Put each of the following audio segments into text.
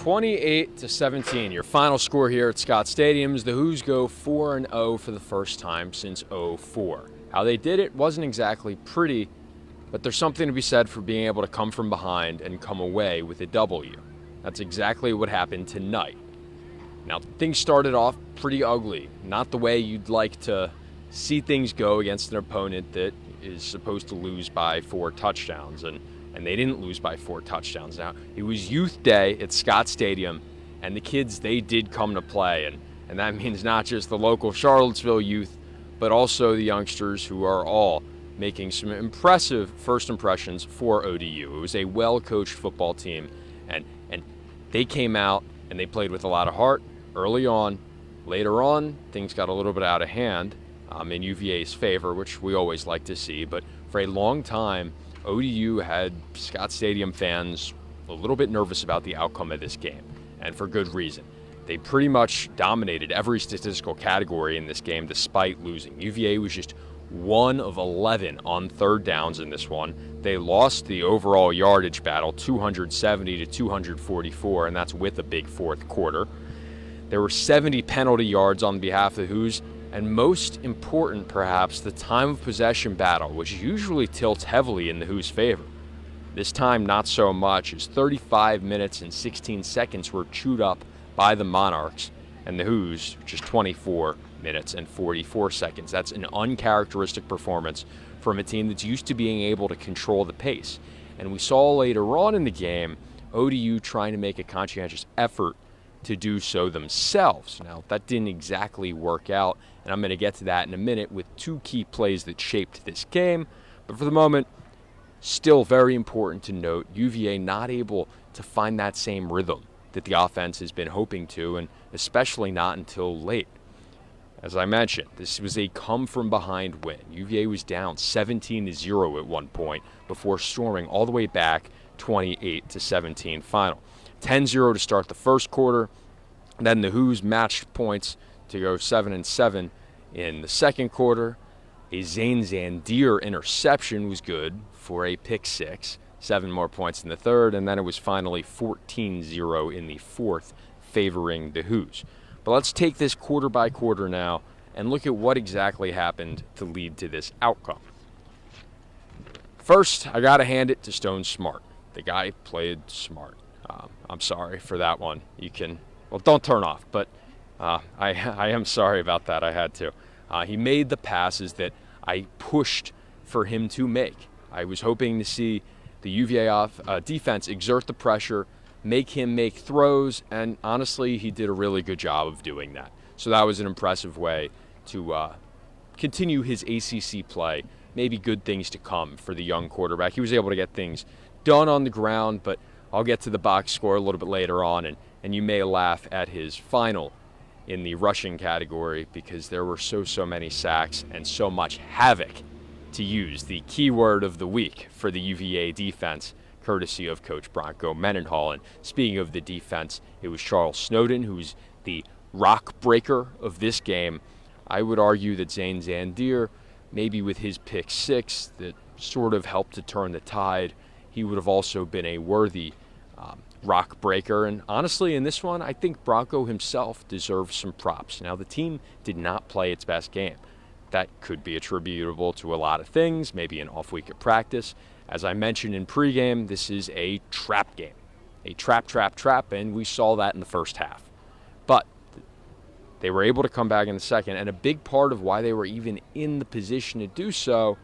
28-17, your final score here at Scott Stadium. The Who's go 4-0 for the first time since '04. How they did it wasn't exactly pretty, but there's something to be said for being able to come from behind and come away with a W. That's exactly what happened tonight. Now, things started off pretty ugly, not the way you'd like to see things go against an opponent that is supposed to lose by 4 touchdowns, and they didn't lose by 4 touchdowns. Now, it was Youth Day at Scott Stadium, and the kids, they did come to play, and that means not just the local Charlottesville youth, but also the youngsters who are all making some impressive first impressions for ODU. It was a well-coached football team, and they came out and they played with a lot of heart early on. Later on, things got a little bit out of hand in UVA's favor, which we always like to see, but for a long time, ODU had Scott Stadium fans a little bit nervous about the outcome of this game, and for good reason. They pretty much dominated every statistical category in this game despite losing. UVA was just 1 of 11 on third downs in this one. They lost the overall yardage battle, 270 to 244, and that's with a big fourth quarter. There were 70 penalty yards on behalf of the Who's, and most important, perhaps, the time of possession battle, which usually tilts heavily in the Who's favor. This time, not so much, as 35 minutes and 16 seconds were chewed up by the Monarchs, and the Who's just 24 minutes and 44 seconds. That's an uncharacteristic performance from a team that's used to being able to control the pace. And we saw later on in the game, ODU trying to make a conscientious effort to do so themselves. Now, that didn't exactly work out, and I'm going to get to that in a minute with 2 key plays that shaped this game. But for the moment, still very important to note, UVA not able to find that same rhythm that the offense has been hoping to, and especially not until late. As I mentioned, this was a come-from-behind win. UVA was down 17-0 at one point before storming all the way back 28-17 final. 10-0 to start the first quarter. Then the Who's matched points to go 7-7 in the second quarter. A Zane Zandier interception was good for a pick 6. 7 more points in the third, and then it was finally 14-0 in the fourth, favoring the Who's. But let's take this quarter by quarter now and look at what exactly happened to lead to this outcome. First, I got to hand it to Stone Smart. The guy played smart. I'm sorry for that one. You can, well, don't turn off, but I am sorry about that. I had to. He made the passes that I pushed for him to make. I was hoping to see the UVA defense exert the pressure, make him make throws, and honestly, he did a really good job of doing that. So that was an impressive way to continue his ACC play. Maybe good things to come for the young quarterback. He was able to get things done on the ground, but I'll get to the box score a little bit later on, and you may laugh at his final in the rushing category because there were so many sacks and so much havoc, to use the keyword of the week for the UVA defense, courtesy of Coach Bronco Mendenhall. And speaking of the defense, it was Charles Snowden who's the rock breaker of this game. I would argue that Zane Zandier, maybe with his pick 6 that sort of helped to turn the tide, he would have also been a worthy rock breaker. And honestly, in this one, I think Bronco himself deserves some props. Now, the team did not play its best game. That could be attributable to a lot of things, maybe an off week of practice. As I mentioned in pregame, this is a trap game. A trap, and we saw that in the first half. But they were able to come back in the second, and a big part of why they were even in the position to do so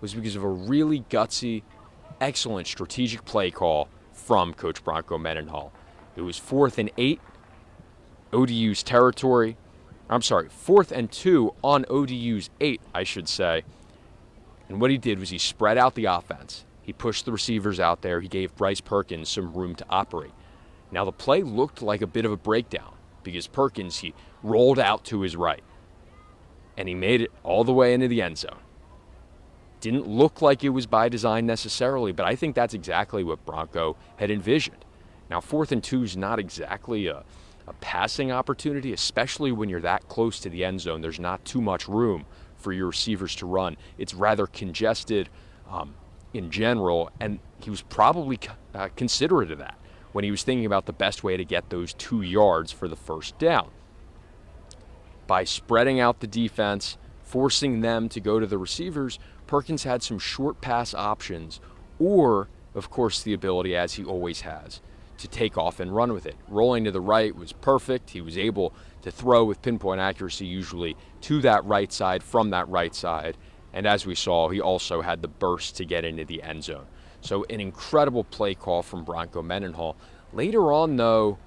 was because of a really gutsy, excellent strategic play call from Coach Bronco Mendenhall. It was 4th and 8, ODU's territory. 4th and 2 on ODU's 8, I should say. And what he did was he spread out the offense. He pushed the receivers out there. He gave Bryce Perkins some room to operate. Now, the play looked like a bit of a breakdown because Perkins, he rolled out to his right, and he made it all the way into the end zone. Didn't look like it was by design necessarily, but I think that's exactly what Bronco had envisioned. Now, 4th and 2 is not exactly a passing opportunity, especially when you're that close to the end zone. There's not too much room for your receivers to run. It's rather congested in general, and he was probably considerate of that. when he was thinking about the best way to get those 2 yards for the first down. By spreading out the defense, forcing them to go to the receivers, Perkins had some short pass options, or, of course, the ability, as he always has, to take off and run with it. Rolling to the right was perfect. He was able to throw with pinpoint accuracy, usually to that right side, from that right side. And as we saw, he also had the burst to get into the end zone. So an incredible play call from Bronco Mendenhall. Later on, though,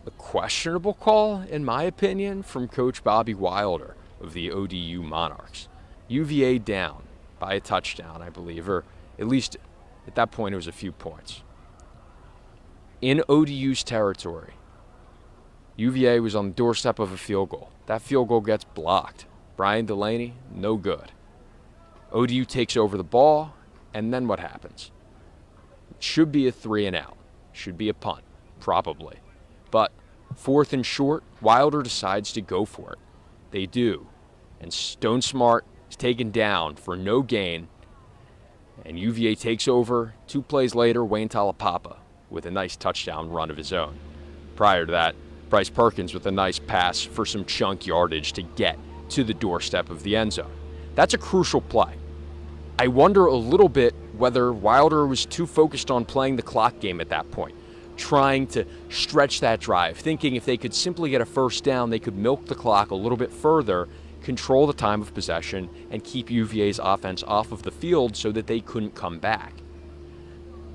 a questionable call, in my opinion, from Coach Bobby Wilder of the ODU Monarchs. UVA down by a touchdown, I believe, or at least at that point it was a few points. In ODU's territory, UVA was on the doorstep of a field goal. That field goal gets blocked. Brian Delaney, no good. ODU takes over the ball, and then what happens? It should be a 3-and-out. Should be a punt, probably. But 4th and short, Wilder decides to go for it. They do. And Stone Smart is taken down for no gain. And UVA takes over. 2 plays later, Wayne Talapapa with a nice touchdown run of his own. Prior to that, Bryce Perkins with a nice pass for some chunk yardage to get to the doorstep of the end zone. That's a crucial play. I wonder a little bit whether Wilder was too focused on playing the clock game at that point, trying to stretch that drive, thinking if they could simply get a first down, they could milk the clock a little bit further, control the time of possession, and keep UVA's offense off of the field so that they couldn't come back.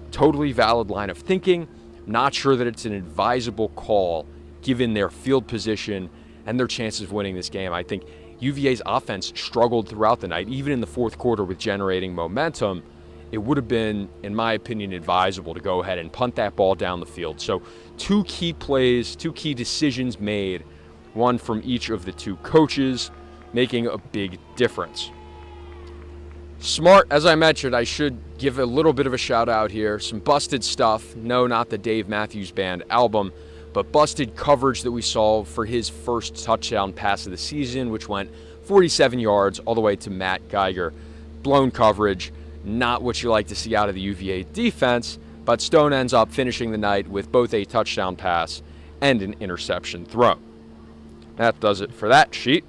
Totally valid line of thinking. Not sure that it's an advisable call given their field position and their chances of winning this game. I think UVA's offense struggled throughout the night, even in the fourth quarter with generating momentum. It would have been, in my opinion, advisable to go ahead and punt that ball down the field. So 2 key plays, 2 key decisions made, one from each of the 2 coaches, making a big difference. Smart, as I mentioned, I should give a little bit of a shout out here. Some busted stuff. No, not the Dave Matthews Band album, but busted coverage that we saw for his first touchdown pass of the season, which went 47 yards all the way to Matt Geiger. Blown coverage, not what you like to see out of the UVA defense, but Stone ends up finishing the night with both a touchdown pass and an interception throw. That does it for that sheet.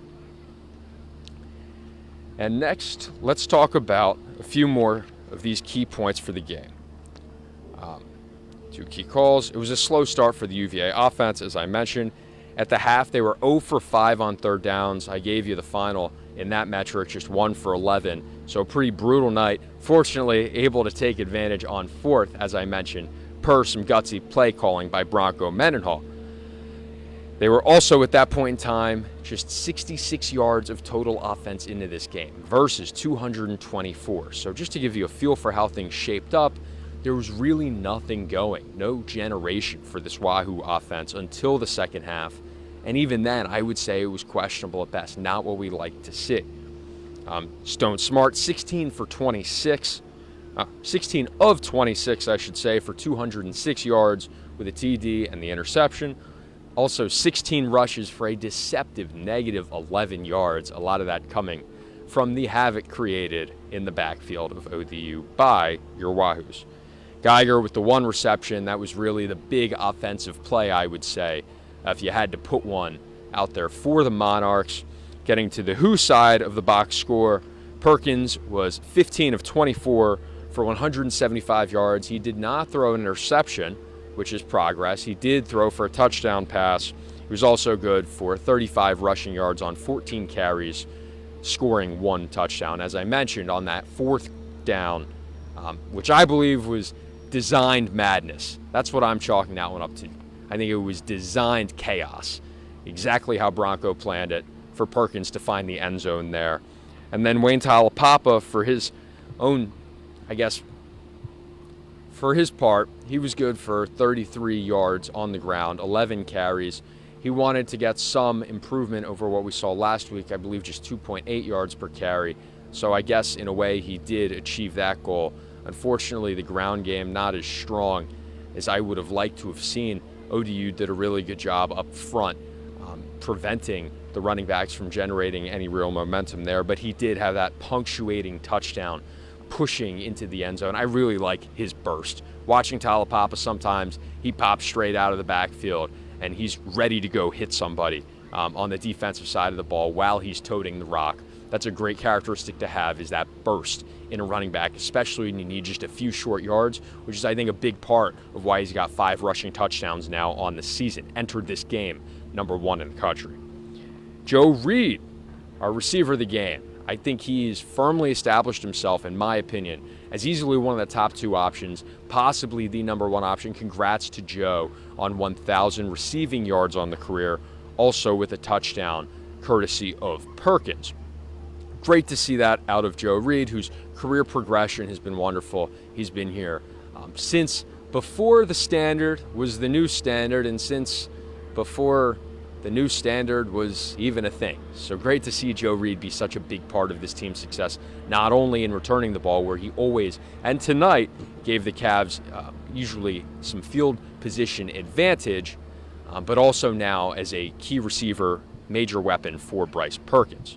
And next, let's talk about a few more of these key points for the game. 2 key calls. It was a slow start for the UVA offense, as I mentioned. At the half, they were 0 for 5 on third downs. I gave you the final in that metric, just 1 for 11. So a pretty brutal night. Fortunately, able to take advantage on 4th, as I mentioned, per some gutsy play calling by Bronco Mendenhall. They were also, at that point in time, just 66 yards of total offense into this game versus 224. So just to give you a feel for how things shaped up, there was really nothing going, no generation for this Wahoo offense until the second half. And even then, I would say it was questionable at best, not what we like to see. Stone Smart, 16 of 26, I should say, for 206 yards with a TD and the interception. Also 16 rushes for a deceptive negative 11 yards, a lot of that coming from the havoc created in the backfield of ODU by your Wahoos. Geiger with the 1 reception, that was really the big offensive play, I would say, if you had to put one out there for the Monarchs. Getting to the Who side of the box score, Perkins was 15 of 24 for 175 yards. He did not throw an interception, which is progress. He did throw for a touchdown pass. He was also good for 35 rushing yards on 14 carries, scoring 1 touchdown. As I mentioned, on that 4th down, which I believe was designed madness. That's what I'm chalking that one up to. I think it was designed chaos. Exactly how Bronco planned it for Perkins to find the end zone there. And then Wayne Talapapa, for his own, I guess, for his part, he was good for 33 yards on the ground, 11 carries. He wanted to get some improvement over what we saw last week, I believe just 2.8 yards per carry. So I guess in a way he did achieve that goal. Unfortunately, the ground game not as strong as I would have liked to have seen. ODU did a really good job up front, preventing the running backs from generating any real momentum there, but he did have that punctuating touchdown pushing into the end zone. I really like his burst. Watching Talapapa, sometimes he pops straight out of the backfield and he's ready to go hit somebody on the defensive side of the ball while he's toting the rock. That's a great characteristic to have, is that burst in a running back, especially when you need just a few short yards, which is, I think, a big part of why he's got 5 rushing touchdowns now on the season. Entered this game #1 in the country. Joe Reed, our receiver of the game. I think he's firmly established himself, in my opinion, as easily one of the top 2 options, possibly the #1 option. Congrats to Joe on 1,000 receiving yards on the career, also with a touchdown courtesy of Perkins. Great to see that out of Joe Reed, whose career progression has been wonderful. He's been here since before the standard was the new standard, and since before the new standard was even a thing. So great to see Joe Reed be such a big part of this team's success, not only in returning the ball, where he always, and tonight, gave the Cavs usually some field position advantage, but also now as a key receiver, major weapon for Bryce Perkins.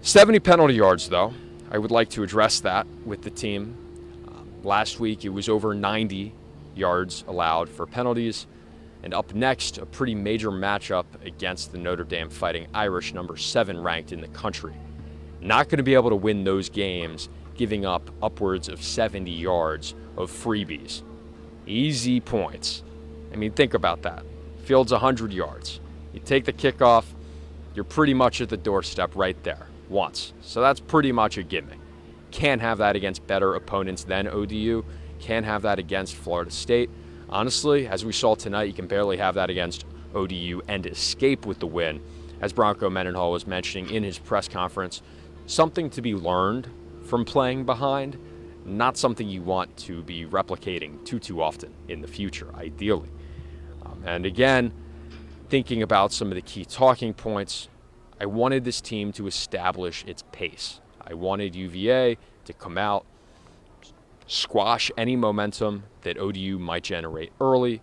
70 penalty yards, though. I would like to address that with the team. Last week, it was over 90 yards allowed for penalties. And up next, a pretty major matchup against the Notre Dame Fighting Irish, #7 ranked in the country. Not going to be able to win those games giving up upwards of 70 yards of freebies. Easy points. I mean, think about that. Field's 100 yards. You take the kickoff, you're pretty much at the doorstep right there once. So that's pretty much a gimme. Can't have that against better opponents than ODU. Can't have that against Florida State. Honestly, as we saw tonight, you can barely have that against ODU and escape with the win. As Bronco Mendenhall was mentioning in his press conference, something to be learned from playing behind, not something you want to be replicating too often in the future, ideally. And again, thinking about some of the key talking points, I wanted this team to establish its pace. I wanted UVA to come out, squash any momentum that ODU might generate early,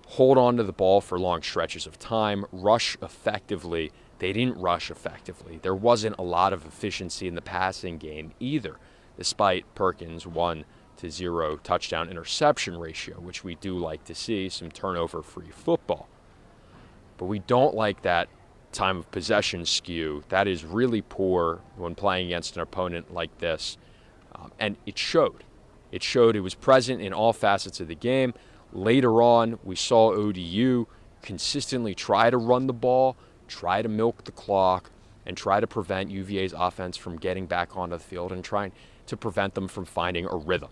hold on to the ball for long stretches of time, rush effectively. They didn't rush effectively. There wasn't a lot of efficiency in the passing game either, despite Perkins' 1-0 touchdown interception ratio, which we do like to see, some turnover-free football. But we don't like that time of possession skew. That is really poor when playing against an opponent like this. And it showed. It showed. It was present in all facets of the game. Later on, we saw ODU consistently try to run the ball, try to milk the clock, and try to prevent UVA's offense from getting back onto the field and trying to prevent them from finding a rhythm.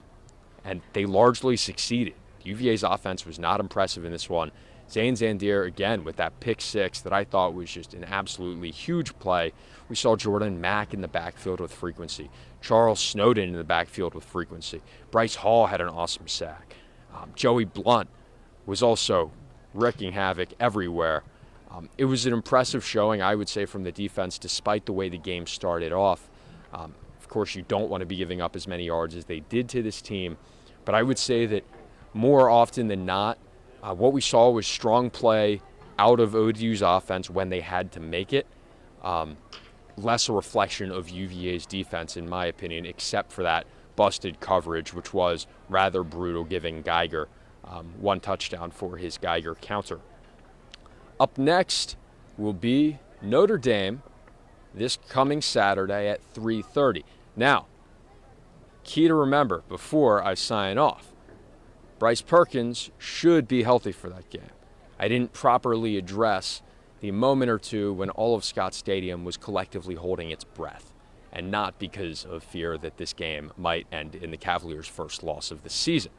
And they largely succeeded. UVA's offense was not impressive in this one. Zane Zandier, again, with that pick 6 that I thought was just an absolutely huge play. We saw Jordan Mack in the backfield with frequency. Charles Snowden in the backfield with frequency. Bryce Hall had an awesome sack. Joey Blunt was also wreaking havoc everywhere. It was an impressive showing, I would say, from the defense, despite the way the game started off. Of course, you don't want to be giving up as many yards as they did to this team. But I would say that more often than not, what we saw was strong play out of ODU's offense when they had to make it. Less a reflection of UVA's defense, in my opinion, except for that busted coverage, which was rather brutal, giving Geiger 1 touchdown for his Geiger counter. Up next will be Notre Dame this coming Saturday at 3:30. Now, key to remember before I sign off, Bryce Perkins should be healthy for that game. I didn't properly address the moment or two when all of Scott Stadium was collectively holding its breath, and not because of fear that this game might end in the Cavaliers' first loss of the season.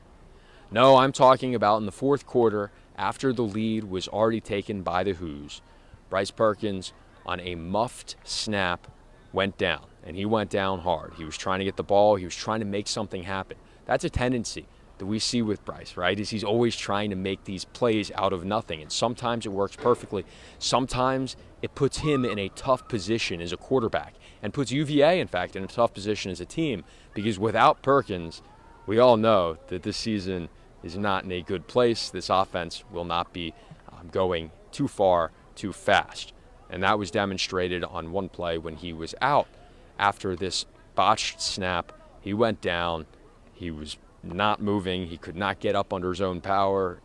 No, I'm talking about in the fourth quarter, after the lead was already taken by the Hoos, Bryce Perkins, on a muffed snap, went down, and he went down hard. He was trying to get the ball. He was trying to make something happen. That's a tendency that we see with Bryce, right, is he's always trying to make these plays out of nothing. And sometimes it works perfectly. Sometimes it puts him in a tough position as a quarterback and puts UVA, in fact, in a tough position as a team, because without Perkins, we all know that this season is not in a good place. This offense will not be going too far too fast. And that was demonstrated on one play when he was out after this botched snap. He went down. He was not moving. He could not get up under his own power.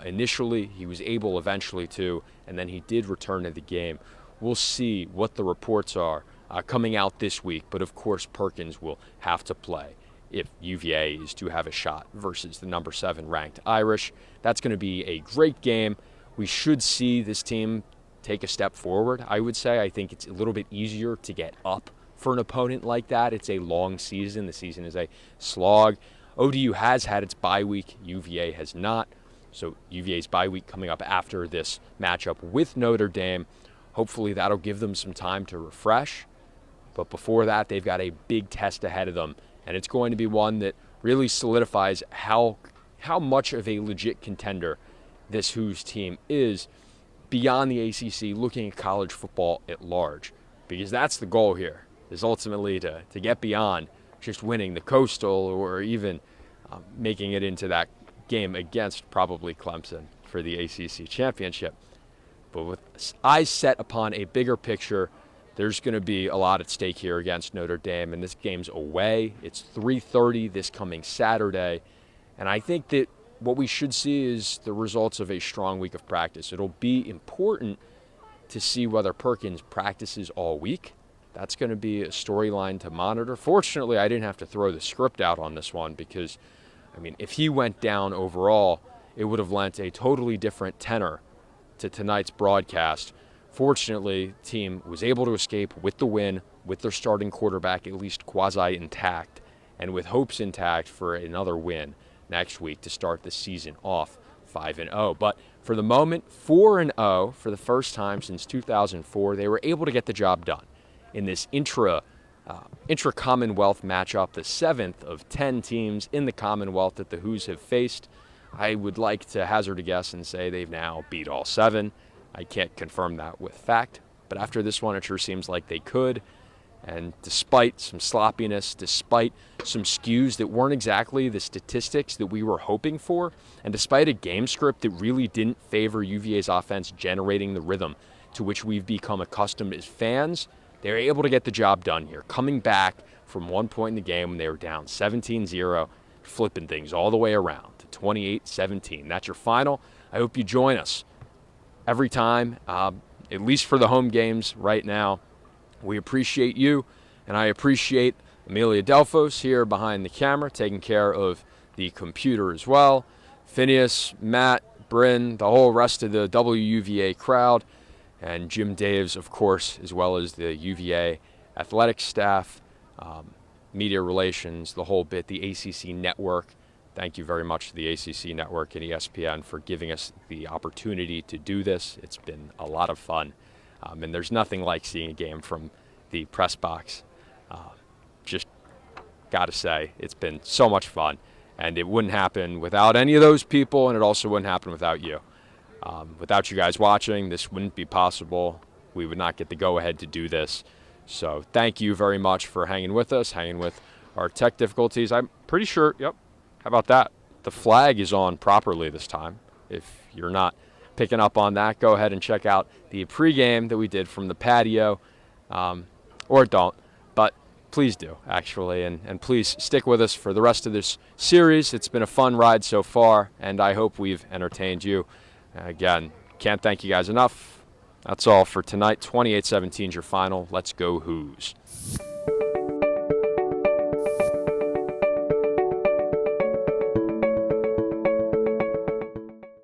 Initially, he was able eventually to, and then he did return to the game. We'll see what the reports are coming out this week, but of course Perkins will have to play if UVA is to have a shot versus the number 7 ranked Irish. That's going to be a great game. We should see this team take a step forward, I would say. I think it's a little bit easier to get up for an opponent like that. It's a long season. The season is a slog. ODU has had its bye week. UVA has not. So UVA's bye week coming up after this matchup with Notre Dame. Hopefully that'll give them some time to refresh. But before that, they've got a big test ahead of them. And it's going to be one that really solidifies how much of a legit contender this Hoos team is beyond the ACC, looking at college football at large. Because that's the goal here, is ultimately to get beyond just winning the Coastal or even making it into that game against probably Clemson for the ACC championship. But with eyes set upon a bigger picture, there's going to be a lot at stake here against Notre Dame, and this game's away. It's 3:30 this coming Saturday, and I think that what we should see is the results of a strong week of practice. It'll be important to see whether Perkins practices all week. That's going to be a storyline to monitor. Fortunately, I didn't have to throw the script out on this one because, I mean, if he went down overall, it would have lent a totally different tenor to tonight's broadcast. Fortunately, the team was able to escape with the win, with their starting quarterback at least quasi-intact, and with hopes intact for another win next week to start the season off 5-0. But for the moment, 4-0 for the first time since 2004. They were able to get the job done in this intra-Commonwealth matchup, the 7th of 10 teams in the Commonwealth that the Hoos have faced. I would like to hazard a guess and say they've now beat all 7. I can't confirm that with fact, but after this one, it sure seems like they could. And despite some sloppiness, despite some skews that weren't exactly the statistics that we were hoping for, and despite a game script that really didn't favor UVA's offense generating the rhythm to which we've become accustomed as fans, they were able to get the job done here, coming back from one point in the game when they were down 17-0, flipping things all the way around to 28-17. That's your final. I hope you join us every time, at least for the home games right now. We appreciate you, and I appreciate Amelia Delphos here behind the camera, taking care of the computer as well. Phineas, Matt, Bryn, the whole rest of the WUVA crowd, and Jim Daves, of course, as well as the UVA athletic staff, media relations, the whole bit, the ACC network. Thank you very much to the ACC network and ESPN for giving us the opportunity to do this. It's been a lot of fun, and there's nothing like seeing a game from the press box. Just got to say, it's been so much fun, and it wouldn't happen without any of those people, and it also wouldn't happen without you. Without you guys watching, this wouldn't be possible. We would not get the go-ahead to do this. So thank you very much for hanging with us, hanging with our tech difficulties. I'm pretty sure, yep, how about that? The flag is on properly this time. If you're not picking up on that, go ahead and check out the pregame that we did from the patio, or don't, but please do, actually, and please stick with us for the rest of this series. It's been a fun ride so far, and I hope we've entertained you. Again, can't thank you guys enough. That's all for tonight. 28-17 is your final. Let's go Hoos.